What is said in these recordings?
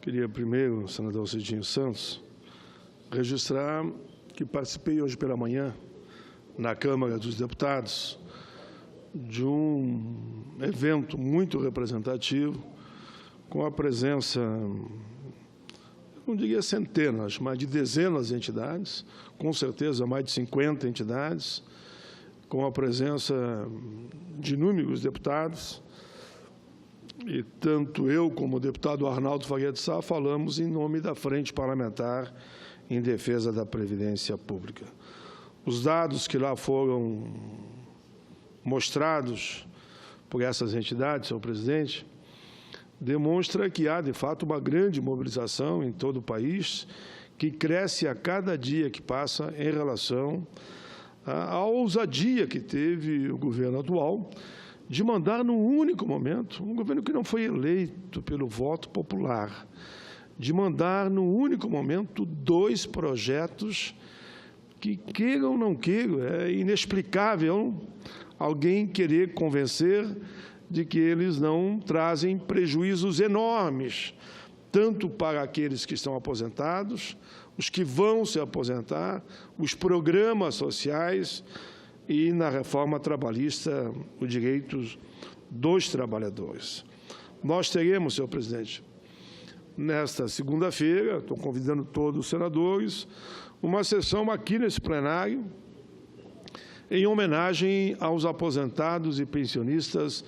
Queria primeiro, senador Cidinho Santos, registrar que participei hoje pela manhã, na Câmara dos Deputados, de um evento muito representativo, com a presença, não diria centenas, mas de dezenas de entidades, com certeza mais de 50 entidades, com a presença de inúmeros deputados, e tanto eu como o deputado Arnaldo Faria de Sá falamos em nome da Frente Parlamentar em Defesa da Previdência Pública. Os dados que lá foram mostrados por essas entidades, senhor presidente, demonstra que há, de fato, uma grande mobilização em todo o país, que cresce a cada dia que passa em relação à ousadia que teve o governo atual de mandar, num único momento, um governo que não foi eleito pelo voto popular, de mandar, num único momento, 2 projetos que, queiram ou não queiram, é inexplicável alguém querer convencer de que eles não trazem prejuízos enormes, tanto para aqueles que estão aposentados, os que vão se aposentar, os programas sociais e, na reforma trabalhista, os direitos dos trabalhadores. Nós teremos, senhor presidente, nesta segunda-feira, estou convidando todos os senadores, uma sessão aqui nesse plenário, em homenagem aos aposentados e pensionistas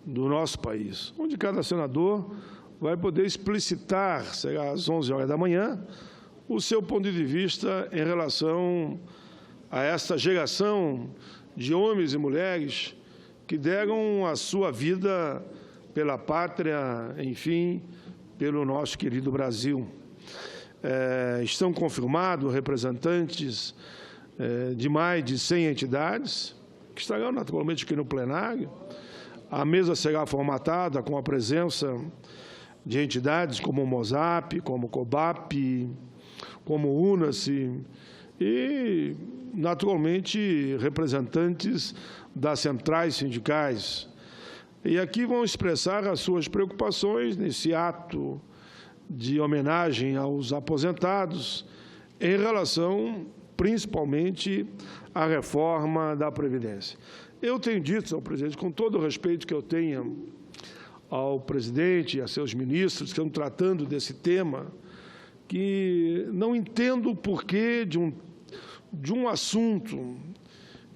do nosso país, onde cada senador vai poder explicitar, será às 11 horas da manhã, o seu ponto de vista em relação a esta geração de homens e mulheres que deram a sua vida pela pátria, enfim, pelo nosso querido Brasil. Estão confirmados representantes de mais de 100 entidades, que estarão naturalmente aqui no plenário. A mesa será formatada com a presença de entidades como o MOSAP, como o COBAP, como o UNASE e, naturalmente, representantes das centrais sindicais. E aqui vão expressar as suas preocupações nesse ato de homenagem aos aposentados em relação, principalmente, à reforma da Previdência. Eu tenho dito, senhor presidente, com todo o respeito que eu tenho ao presidente e a seus ministros que estão tratando desse tema, que não entendo o porquê de um assunto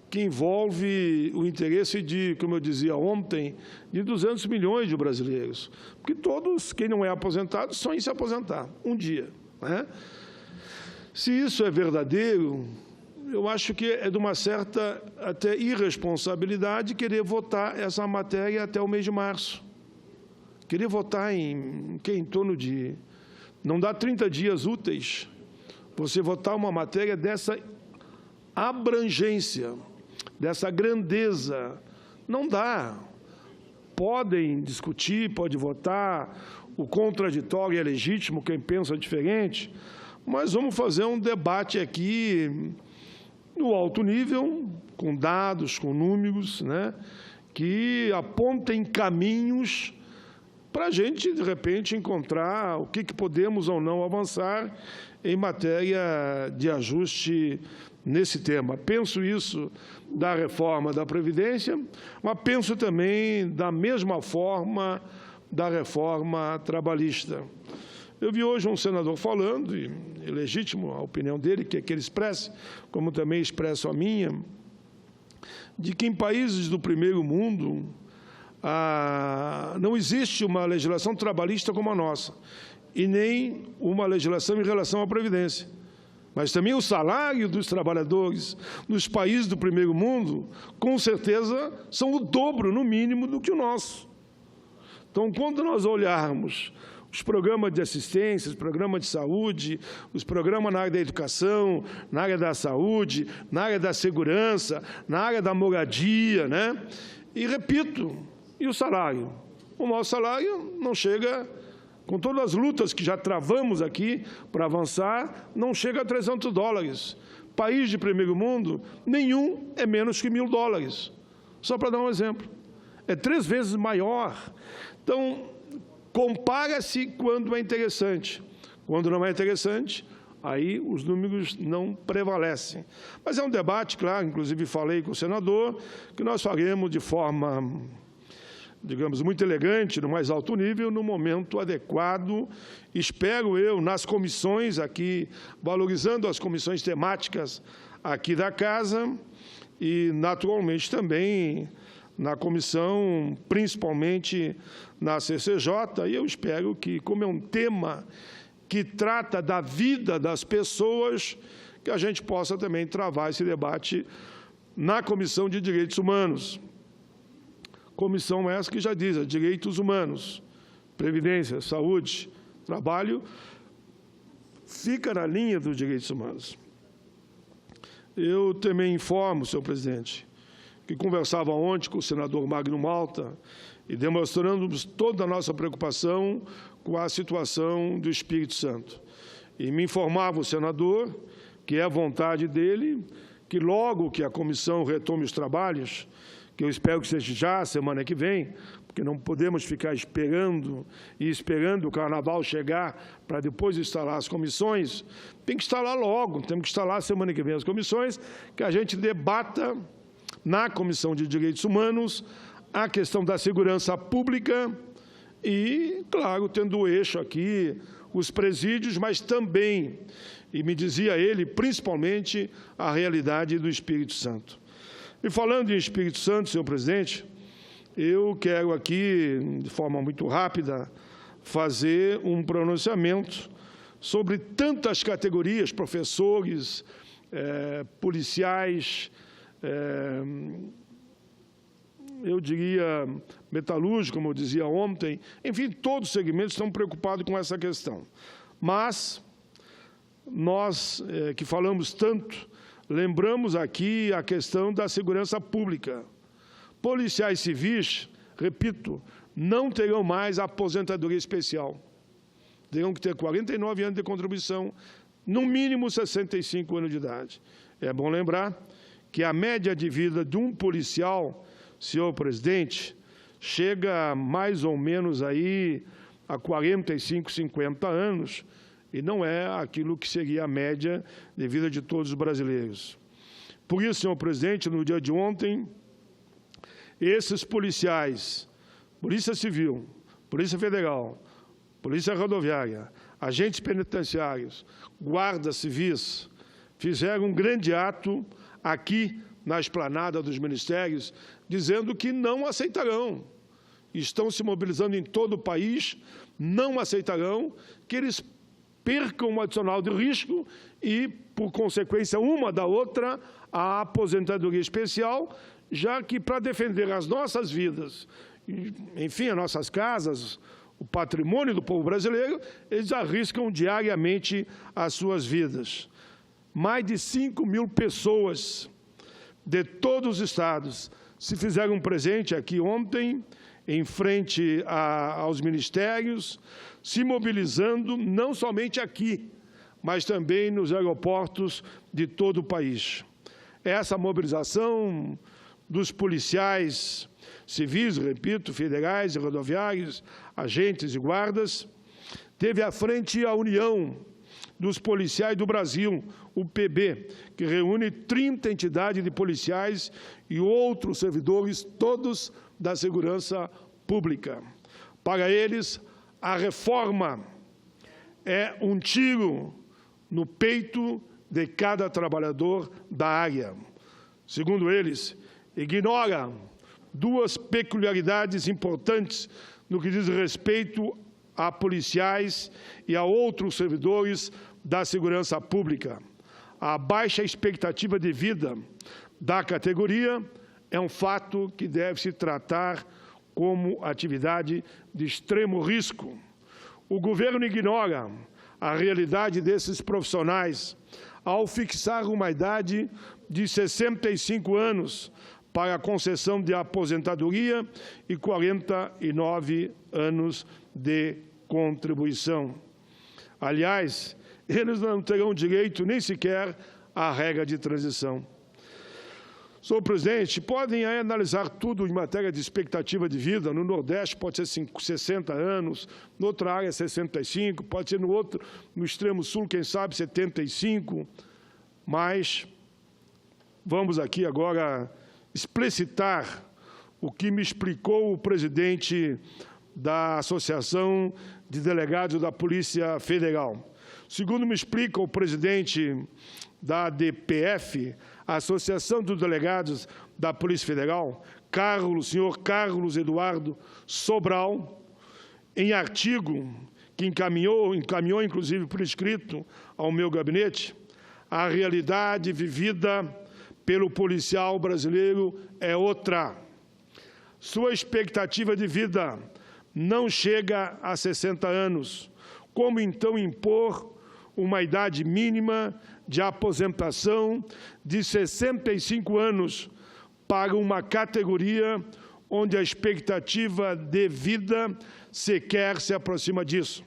que envolve o interesse de, como eu dizia ontem, de 200 milhões de brasileiros. Porque todos, quem não é aposentado, sonha em se aposentar um dia, né? Se isso é verdadeiro, eu acho que é de uma certa até irresponsabilidade querer votar essa matéria até o mês de março. Querer votar em torno de... Não dá 30 dias úteis você votar uma matéria dessa abrangência, dessa grandeza. Não dá. Podem discutir, pode votar, o contraditório é legítimo, quem pensa diferente, mas vamos fazer um debate aqui no alto nível, com dados, com números, né, que apontem caminhos para a gente, de repente, encontrar o que podemos ou não avançar em matéria de ajuste nesse tema. Penso isso da reforma da Previdência, mas penso também da mesma forma da reforma trabalhista. Eu vi hoje um senador falando, e é legítimo a opinião dele, que ele expresse, como também expresso a minha, de que em países do primeiro mundo não existe uma legislação trabalhista como a nossa, e nem uma legislação em relação à Previdência. Mas também o salário dos trabalhadores nos países do primeiro mundo, com certeza, são o dobro, no mínimo, do que o nosso. Então, quando nós olharmos os programas de assistência, os programas de saúde, os programas na área da educação, na área da saúde, na área da segurança, na área da moradia, né? E, repito, e o salário? O nosso salário não chega, com todas as lutas que já travamos aqui para avançar, não chega a $300. País de primeiro mundo, nenhum é menos que $1.000. Só para dar um exemplo. É 3 vezes maior. Então, Compara-se quando é interessante. Quando não é interessante, aí os números não prevalecem. Mas é um debate, claro, inclusive falei com o senador, que nós faremos de forma, digamos, muito elegante, no mais alto nível, no momento adequado. Espero eu, nas comissões aqui, valorizando as comissões temáticas aqui da Casa e, naturalmente, também na comissão, principalmente na CCJ, e eu espero que, como é um tema que trata da vida das pessoas, que a gente possa também travar esse debate na Comissão de Direitos Humanos. Comissão essa que já diz, direitos humanos, previdência, saúde, trabalho, fica na linha dos direitos humanos. Eu também informo, senhor presidente, que conversava ontem com o senador Magno Malta e demonstrando toda a nossa preocupação com a situação do Espírito Santo. E me informava o senador que é a vontade dele, que logo que a comissão retome os trabalhos, que eu espero que seja já semana que vem, porque não podemos ficar esperando o Carnaval chegar para depois instalar as comissões, tem que instalar logo, temos que instalar semana que vem as comissões, que a gente debata na Comissão de Direitos Humanos a questão da segurança pública e, claro, tendo o eixo aqui, os presídios, mas também, e me dizia ele, principalmente, a realidade do Espírito Santo. E falando em Espírito Santo, senhor presidente, eu quero aqui, de forma muito rápida, fazer um pronunciamento sobre tantas categorias, professores, policiais, eu diria metalúrgico, como eu dizia ontem, enfim, todos os segmentos estão preocupados com essa questão. Mas nós, que falamos tanto, lembramos aqui a questão da segurança pública. Policiais civis, repito, não terão mais aposentadoria especial. Terão que ter 49 anos de contribuição, no mínimo 65 anos de idade. É bom lembrar que a média de vida de um policial, senhor presidente, chega mais ou menos aí a 45, 50 anos, e não é aquilo que seria a média de vida de todos os brasileiros. Por isso, senhor presidente, no dia de ontem, esses policiais, Polícia Civil, Polícia Federal, Polícia Rodoviária, agentes penitenciários, guardas civis, fizeram um grande ato aqui na esplanada dos ministérios, dizendo que não aceitarão. Estão se mobilizando em todo o país, não aceitarão que eles percam um adicional de risco e, por consequência uma da outra, a aposentadoria especial, já que para defender as nossas vidas, enfim, as nossas casas, o patrimônio do povo brasileiro, eles arriscam diariamente as suas vidas. Mais de 5.000 pessoas de todos os estados se fizeram presente aqui ontem, em frente aos ministérios, se mobilizando não somente aqui, mas também nos aeroportos de todo o país. Essa mobilização dos policiais civis, repito, federais e rodoviários, agentes e guardas, teve à frente a União dos Policiais do Brasil, o PB, que reúne 30 entidades de policiais e outros servidores, todos da segurança pública. Para eles, a reforma é um tiro no peito de cada trabalhador da área. Segundo eles, ignora duas peculiaridades importantes no que diz respeito a policiais e a outros servidores da segurança pública. A baixa expectativa de vida da categoria é um fato que deve se tratar como atividade de extremo risco. O governo ignora a realidade desses profissionais ao fixar uma idade de 65 anos para a concessão de aposentadoria e 49 anos de contribuição. Aliás, eles não terão direito nem sequer à regra de transição. Senhor presidente, podem aí analisar tudo em matéria de expectativa de vida. No Nordeste pode ser 60 anos, na outra área 65, pode ser no extremo sul, quem sabe 75, mas vamos aqui agora explicitar o que me explicou o presidente da Associação de Delegados da Polícia Federal. Segundo me explica o presidente da ADPF, a Associação dos Delegados da Polícia Federal, senhor Carlos Eduardo Sobral, em artigo que encaminhou inclusive por escrito ao meu gabinete, a realidade vivida pelo policial brasileiro é outra. Sua expectativa de vida não chega a 60 anos. Como então impor uma idade mínima de aposentação de 65 anos para uma categoria onde a expectativa de vida sequer se aproxima disso?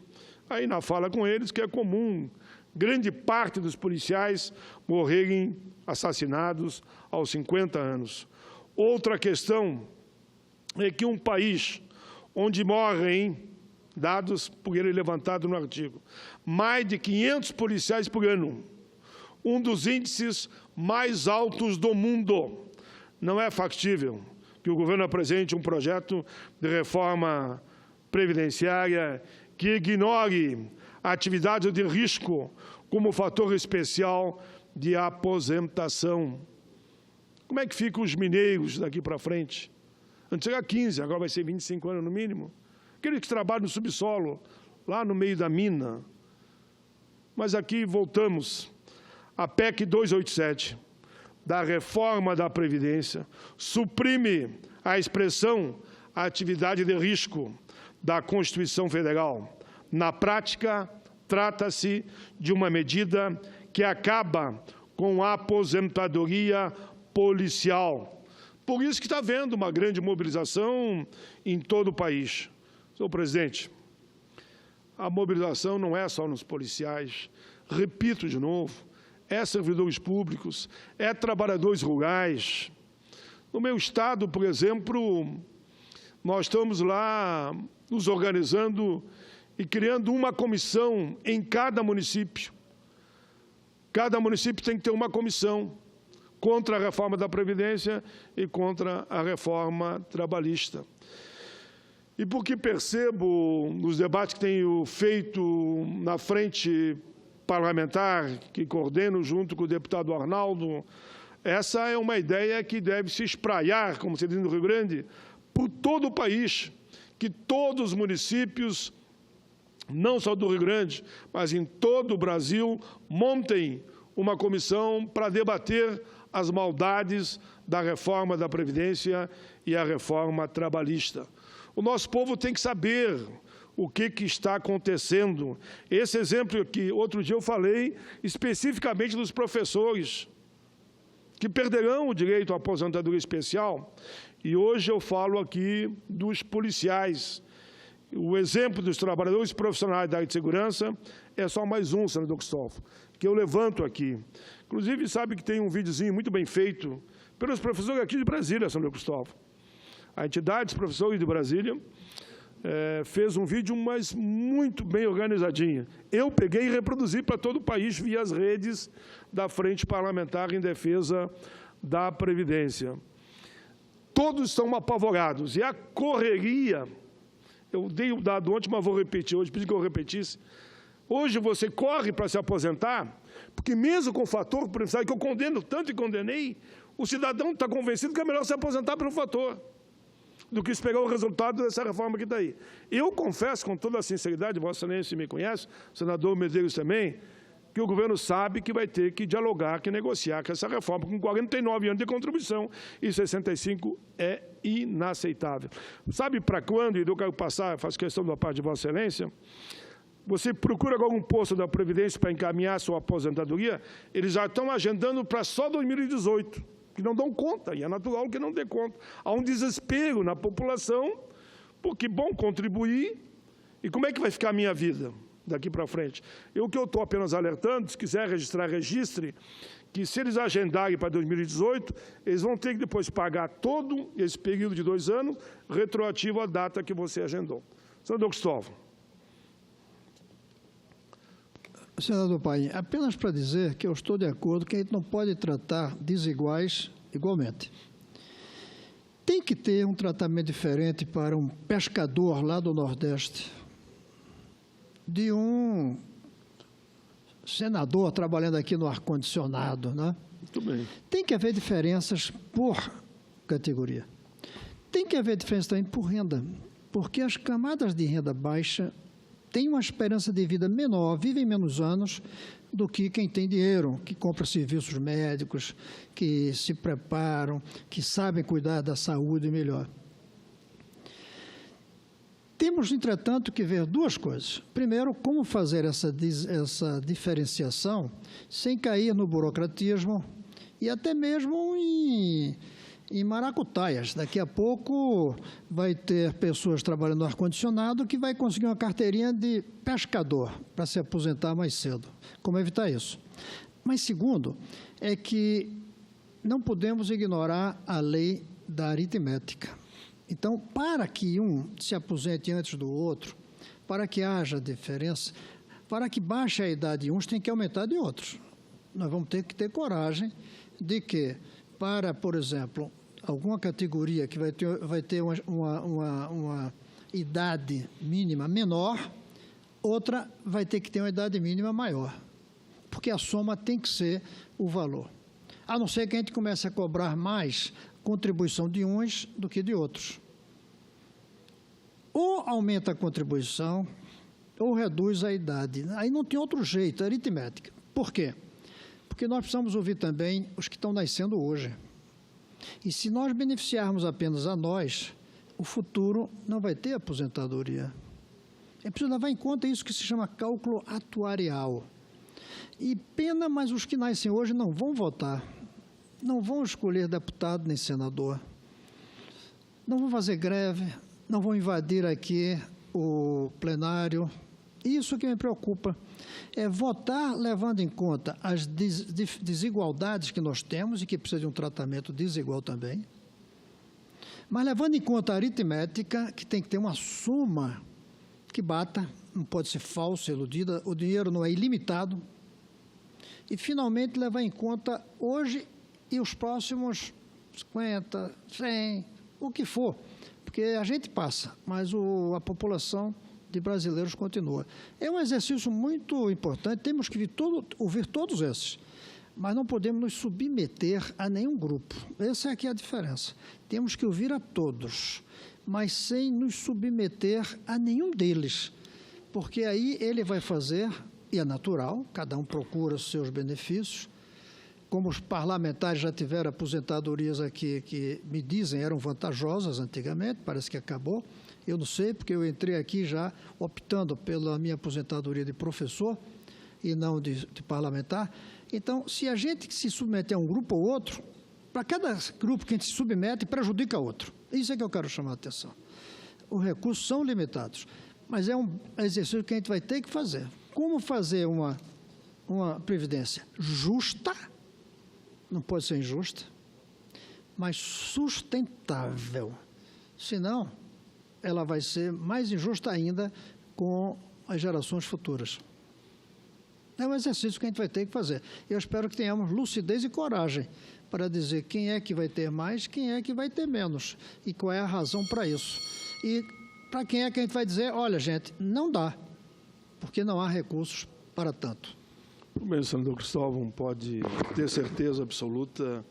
Aí, na fala com eles, que é comum grande parte dos policiais morrerem assassinados aos 50 anos. Outra questão é que um país onde morrem, dados por ele levantado no artigo, mais de 500 policiais por ano, um dos índices mais altos do mundo. Não é factível que o governo apresente um projeto de reforma previdenciária que ignore a atividade de risco como fator especial de aposentação. Como é que ficam os mineiros daqui para frente? Antes era 15, agora vai ser 25 anos no mínimo. Aqueles que trabalham no subsolo, lá no meio da mina. Mas aqui voltamos. A PEC 287, da reforma da Previdência, suprime a expressão atividade de risco da Constituição Federal. Na prática, trata-se de uma medida que acaba com a aposentadoria policial. Por isso que está havendo uma grande mobilização em todo o país. Senhor presidente, a mobilização não é só nos policiais, repito de novo, é servidores públicos, é trabalhadores rurais. No meu estado, por exemplo, nós estamos lá nos organizando e criando uma comissão em cada município. Cada município tem que ter uma comissão contra a reforma da Previdência e contra a reforma trabalhista. E porque percebo, nos debates que tenho feito na frente parlamentar, que coordeno junto com o deputado Arnaldo, essa é uma ideia que deve se espraiar, como se diz no Rio Grande, por todo o país, que todos os municípios, não só do Rio Grande, mas em todo o Brasil, montem uma comissão para debater as maldades da reforma da Previdência e a reforma trabalhista. O nosso povo tem que saber o que está acontecendo. Esse exemplo que outro dia eu falei especificamente dos professores, que perderão o direito à aposentadoria especial, e hoje eu falo aqui dos policiais. O exemplo dos trabalhadores profissionais da área de segurança é só mais um, senador Cristóvão, que eu levanto aqui. Inclusive, sabe que tem um videozinho muito bem feito pelos professores aqui de Brasília, senador Cristóvão. A entidade dos professores de Brasília fez um vídeo, mas muito bem organizadinho. Eu peguei e reproduzi para todo o país via as redes da Frente Parlamentar em Defesa da Previdência. Todos estão apavorados. E a correria, eu dei o dado ontem, mas vou repetir hoje, pedi que eu repetisse. Hoje você corre para se aposentar, porque mesmo com o fator previdenciário, que eu condeno tanto e condenei, o cidadão está convencido que é melhor se aposentar pelo fator do que esperar o resultado dessa reforma que está aí. Eu confesso, com toda a sinceridade, Vossa Excelência me conhece, o senador Medeiros também, que o governo sabe que vai ter que dialogar, que negociar com essa reforma, com 49 anos de contribuição, e 65 é inaceitável. Sabe para quando, e eu quero passar, faço questão da parte de Vossa Excelência, você procura agora um posto da Previdência para encaminhar a sua aposentadoria, eles já estão agendando para só 2018, que não dão conta, e é natural que não dê conta. Há um desespero na população, porque, bom, contribuir, e como é que vai ficar a minha vida daqui para frente? O que eu estou apenas alertando, se quiser registrar, registre, que, se eles agendarem para 2018, eles vão ter que depois pagar todo esse período de 2 anos, retroativo à data que você agendou. Senador Cristóvão. Senador Paim, apenas para dizer que eu estou de acordo que a gente não pode tratar desiguais igualmente. Tem que ter um tratamento diferente para um pescador lá do Nordeste, de um senador trabalhando aqui no ar-condicionado, né? Muito bem. Tem que haver diferenças por categoria. Tem que haver diferença também por renda, porque as camadas de renda baixa têm uma esperança de vida menor, vivem menos anos do que quem tem dinheiro, que compra serviços médicos, que se preparam, que sabem cuidar da saúde melhor. Temos, entretanto, que ver 2 coisas. Primeiro, como fazer essa diferenciação sem cair no burocratismo e até mesmo em maracutaias. Daqui a pouco vai ter pessoas trabalhando no ar-condicionado que vai conseguir uma carteirinha de pescador para se aposentar mais cedo. Como evitar isso? Mas, segundo, é que não podemos ignorar a lei da aritmética. Então, para que um se aposente antes do outro, para que haja diferença, para que baixe a idade de uns, tem que aumentar de outros. Nós vamos ter que ter coragem de que, para, por exemplo, alguma categoria que vai ter uma idade mínima menor, outra vai ter que ter uma idade mínima maior, porque a soma tem que ser o valor. A não ser que a gente comece a cobrar mais contribuição de uns do que de outros. Ou aumenta a contribuição, ou reduz a idade. Aí não tem outro jeito, é aritmética. Por quê? Porque nós precisamos ouvir também os que estão nascendo hoje. E se nós beneficiarmos apenas a nós, o futuro não vai ter aposentadoria. É preciso levar em conta isso que se chama cálculo atuarial. E pena, mas os que nascem hoje não vão votar. Não vão escolher deputado nem senador, não vão fazer greve, não vão invadir aqui o plenário. Isso que me preocupa, é votar levando em conta as desigualdades que nós temos e que precisa de um tratamento desigual também, mas levando em conta a aritmética, que tem que ter uma soma que bata, não pode ser falsa, iludida, o dinheiro não é ilimitado, e finalmente levar em conta hoje e os próximos 50, 100, o que for, porque a gente passa, mas a população de brasileiros continua. É um exercício muito importante, temos que ouvir todos esses, mas não podemos nos submeter a nenhum grupo. Essa é aqui a diferença. Temos que ouvir a todos, mas sem nos submeter a nenhum deles, porque aí ele vai fazer, e é natural, cada um procura os seus benefícios. Como os parlamentares já tiveram aposentadorias aqui que me dizem eram vantajosas antigamente, parece que acabou. Eu não sei, porque eu entrei aqui já optando pela minha aposentadoria de professor e não de parlamentar. Então, se a gente se submeter a um grupo ou outro, para cada grupo que a gente se submete, prejudica outro. Isso é que eu quero chamar a atenção. Os recursos são limitados, mas é um exercício que a gente vai ter que fazer. Como fazer uma previdência justa? Não pode ser injusta, mas sustentável. Senão, ela vai ser mais injusta ainda com as gerações futuras. É um exercício que a gente vai ter que fazer. Eu espero que tenhamos lucidez e coragem para dizer quem é que vai ter mais, quem é que vai ter menos e qual é a razão para isso. E para quem é que a gente vai dizer, olha, gente, não dá, porque não há recursos para tanto. O senador Cristóvão pode ter certeza absoluta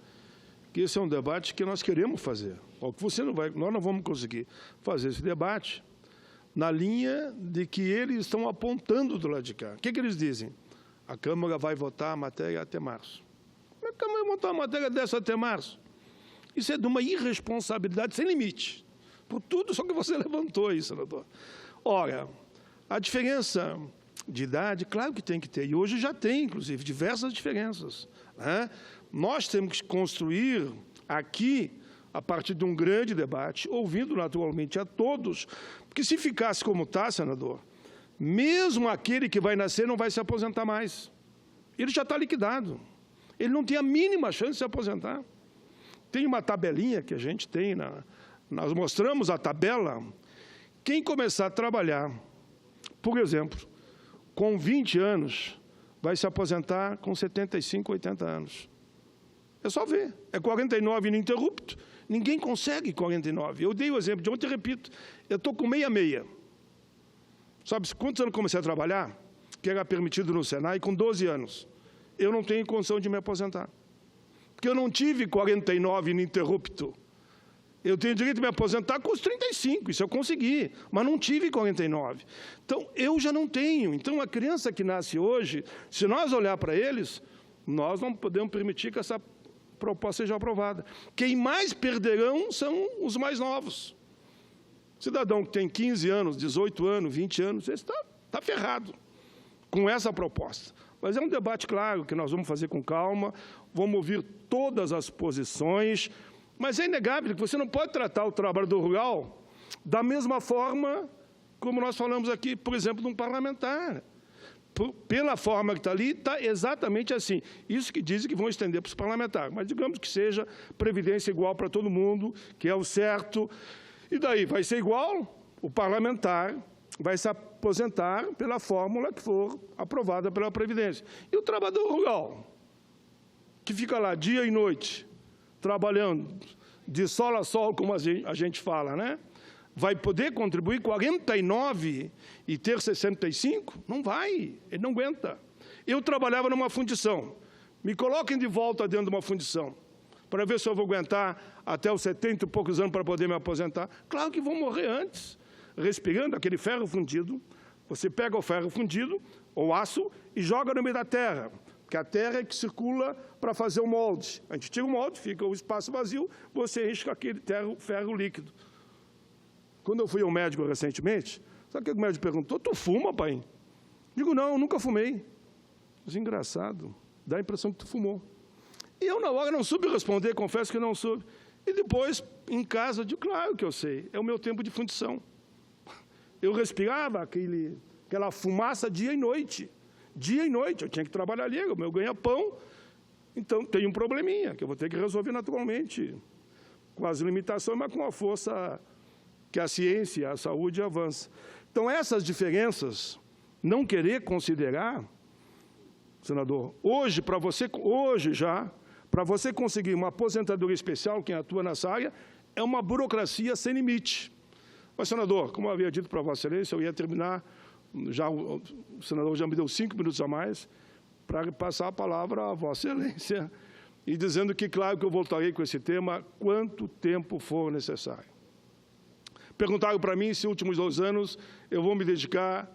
que esse é um debate que nós queremos fazer. Nós não vamos conseguir fazer esse debate na linha de que eles estão apontando do lado de cá. O que eles dizem? A Câmara vai votar a matéria até março. Como é que a Câmara vai votar uma matéria dessa até março? Isso é de uma irresponsabilidade sem limite. Por tudo só que você levantou aí, senador. Ora, a diferença de idade, claro que tem que ter, e hoje já tem, inclusive, diversas diferenças, né? Nós temos que construir aqui, a partir de um grande debate, ouvindo naturalmente a todos, porque se ficasse como está, senador, mesmo aquele que vai nascer não vai se aposentar mais. Ele já está liquidado. Ele não tem a mínima chance de se aposentar. Tem uma tabelinha que a gente tem, nós mostramos a tabela. Quem começar a trabalhar, por exemplo, com 20 anos, vai se aposentar com 75, 80 anos. É só ver. É 49 ininterrupto. Ninguém consegue 49. Eu dei o exemplo de ontem e repito. Eu estou com 66. Sabe quantos anos comecei a trabalhar? Que era permitido no Senai, com 12 anos. Eu não tenho condição de me aposentar. Porque eu não tive 49 ininterrupto. Eu tenho direito de me aposentar com os 35, isso eu consegui, mas não tive 49. Então, eu já não tenho. Então, a criança que nasce hoje, se nós olhar para eles, nós não podemos permitir que essa proposta seja aprovada. Quem mais perderão são os mais novos. Cidadão que tem 15 anos, 18 anos, 20 anos, esse está ferrado com essa proposta. Mas é um debate, claro, que nós vamos fazer com calma, vamos ouvir todas as posições, mas é inegável que você não pode tratar o trabalhador rural da mesma forma como nós falamos aqui, por exemplo, de um parlamentar. Pela forma que está ali, está exatamente assim. Isso que dizem que vão estender para os parlamentares, mas digamos que seja previdência igual para todo mundo, que é o certo. E daí, vai ser igual? O parlamentar vai se aposentar pela fórmula que for aprovada pela Previdência. E o trabalhador rural, que fica lá dia e noite, trabalhando de sol a sol, como a gente fala, né? Vai poder contribuir 49 e ter 65? Não vai, ele não aguenta. Eu trabalhava numa fundição. Me coloquem de volta dentro de uma fundição, para ver se eu vou aguentar até os 70 e poucos anos para poder me aposentar. Claro que vou morrer antes, respirando aquele ferro fundido. Você pega o ferro fundido, ou aço, e joga no meio da terra, porque a terra é que circula para fazer o molde. A gente tira o molde, fica o espaço vazio, você enche com aquele ferro líquido. Quando eu fui ao médico recentemente, sabe o que o médico perguntou? Tu fuma, pai? Digo, não, nunca fumei. Mas engraçado, dá a impressão que tu fumou. E eu, na hora, não soube responder, confesso que não soube. E depois, em casa, eu digo, claro que eu sei, é o meu tempo de fundição. Eu respirava aquela fumaça dia e noite. Dia e noite, eu tinha que trabalhar ali, o meu ganha-pão. Então, tem um probleminha, que eu vou ter que resolver naturalmente, com as limitações, mas com a força que a ciência, a saúde avança. Então, essas diferenças, não querer considerar, senador, hoje para você conseguir uma aposentadoria especial, quem atua nessa área, é uma burocracia sem limite. Mas, senador, como eu havia dito para Vossa Excelência, eu ia terminar, o senador já me deu 5 minutos a mais, para passar a palavra a Vossa Excelência, e dizendo que, claro, que eu voltarei com esse tema quanto tempo for necessário. Perguntaram para mim se, nos últimos 2 anos, eu vou me dedicar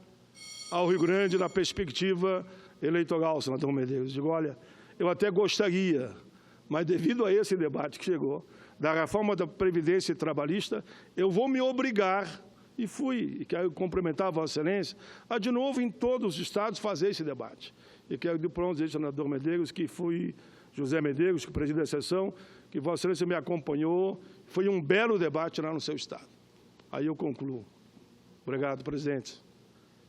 ao Rio Grande na perspectiva eleitoral, senador Medeiros. Digo, olha, eu até gostaria, mas devido a esse debate que chegou, da reforma da Previdência Trabalhista, eu vou me obrigar, e quero cumprimentar a Vossa Excelência, a de novo em todos os estados fazer esse debate. E quero de pronto dizer, senador Medeiros, que fui José Medeiros, que preside a sessão, que Vossa Excelência me acompanhou, foi um belo debate lá no seu estado. Aí eu concluo. Obrigado, presidente.